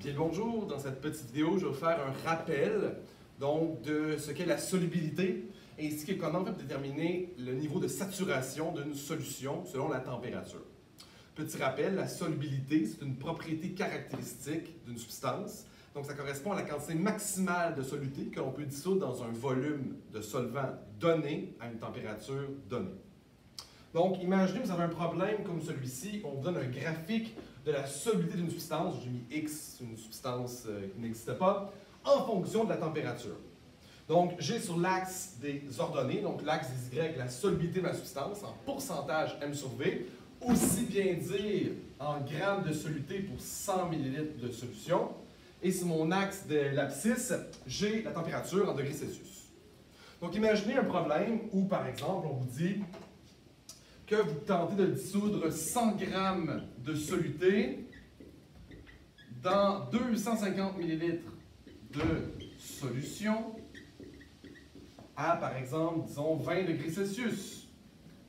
Bien le bonjour, dans cette petite vidéo, je vais vous faire un rappel donc, de ce qu'est la solubilité ainsi que comment on peut déterminer le niveau de saturation d'une solution selon la température. Petit rappel, la solubilité, c'est une propriété caractéristique d'une substance. Donc, ça correspond à la quantité maximale de soluté que l'on peut dissoudre dans un volume de solvant donné à une température donnée. Donc, imaginez que vous avez un problème comme celui-ci. On vous donne un graphique de la solubilité d'une substance. J'ai mis X, une substance qui n'existe pas, en fonction de la température. Donc, j'ai sur l'axe des ordonnées, donc l'axe des Y, la solubilité de ma substance en pourcentage M sur V, aussi bien dire en grammes de soluté pour 100 ml de solution. Et sur mon axe de l'abscisse, j'ai la température en degrés Celsius. Donc, imaginez un problème où, par exemple, on vous dit que vous tentez de dissoudre 100 g de soluté dans 250 ml de solution à, par exemple, disons 20 degrés Celsius.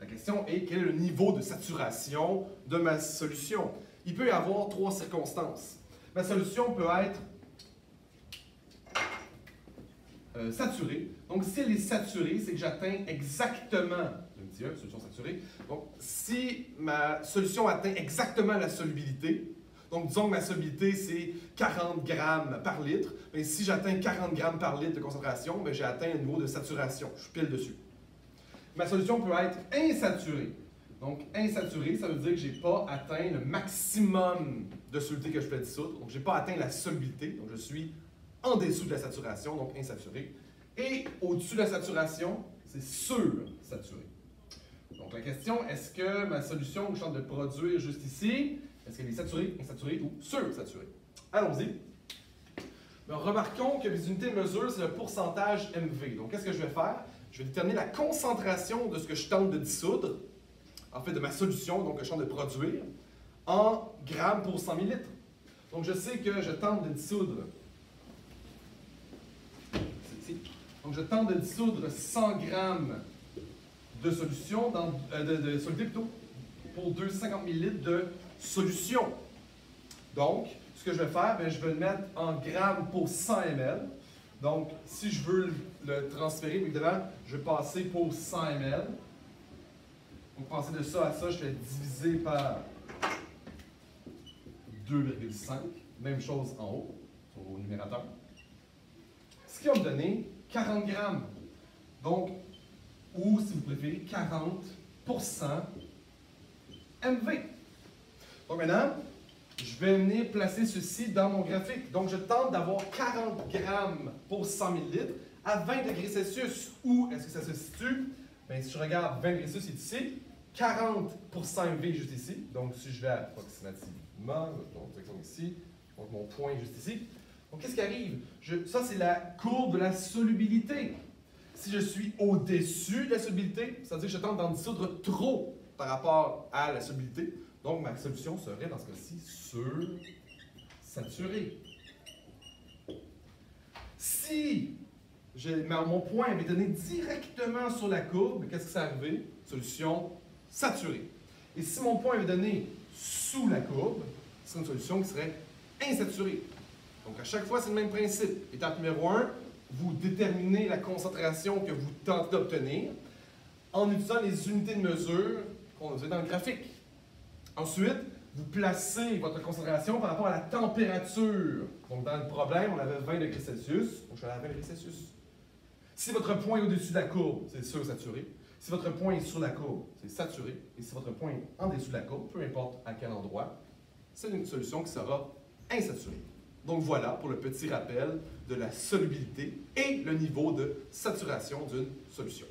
La question est quel est le niveau de saturation de ma solution? Il peut y avoir trois circonstances. Ma solution peut être saturée. Donc, si elle est saturée, c'est que j'atteins exactement, je me dis, solution saturée. Donc, si ma solution atteint exactement la solubilité, donc disons que ma solubilité c'est 40 grammes par litre, mais si j'atteins 40 grammes par litre de concentration, j'ai atteint un niveau de saturation, je suis pile dessus. Ma solution peut être insaturée. Donc, insaturée, ça veut dire que je n'ai pas atteint le maximum de soluté que je peux dissoudre. Donc, je n'ai pas atteint la solubilité. Donc, je suis en dessous de la saturation, donc insaturé. Et au-dessus de la saturation, c'est sursaturé. Donc, la question, est-ce que ma solution que je suis en train de produire juste ici, est-ce qu'elle est saturée, insaturée ou sursaturée? Allons-y. Remarquons que mes unités de mesure, c'est le pourcentage MV. Donc, qu'est-ce que je vais faire? Je vais déterminer la concentration de ce que je tente de dissoudre, en fait de ma solution, donc que je tente de produire, en grammes pour 100 ml. Donc, je sais que je tente de dissoudre, donc je tente de dissoudre 100 grammes de solution, de soluté plutôt, pour 250 ml de solution. Donc, ce que je vais faire, je vais le mettre en grammes pour 100 ml. Donc, si je veux le transférer, évidemment, je vais passer pour 100 ml. Donc, passer de ça à ça, je vais diviser par 2,5. Même chose en haut, au numérateur. Ce qui va me donner 40 grammes. Donc, ou si vous préférez, 40% MV. Donc maintenant, je vais venir placer ceci dans mon graphique. Donc je tente d'avoir 40 grammes pour 100 ml à 20 degrés Celsius. Où est-ce que ça se situe? Bien, si je regarde 20 degrés Celsius, c'est ici. 40% MV juste ici. Donc si je vais approximativement, donc ici, donc mon point est juste ici. Donc qu'est-ce qui arrive? Ça, c'est la courbe de la solubilité. Si je suis au-dessus de la solubilité, ça veut dire que je tente d'en dissoudre trop par rapport à la solubilité. Donc, ma solution serait, dans ce cas-ci, sursaturée. Si mon point avait donné directement sur la courbe, qu'est-ce qui s'est arrivé? Solution saturée. Et si mon point avait donné sous la courbe, c'est une solution qui serait insaturée. Donc, à chaque fois, c'est le même principe. Étape numéro 1, vous déterminez la concentration que vous tentez d'obtenir en utilisant les unités de mesure qu'on a vues dans le graphique. Ensuite, vous placez votre concentration par rapport à la température. Donc, dans le problème, on avait 20 degrés Celsius. Donc, je suis à 20 degrés Celsius. Si votre point est au-dessus de la courbe, c'est sursaturé. Si votre point est sur la courbe, c'est saturé. Et si votre point est en dessous de la courbe, peu importe à quel endroit, c'est une solution qui sera insaturée. Donc, voilà pour le petit rappel de la solubilité et le niveau de saturation d'une solution.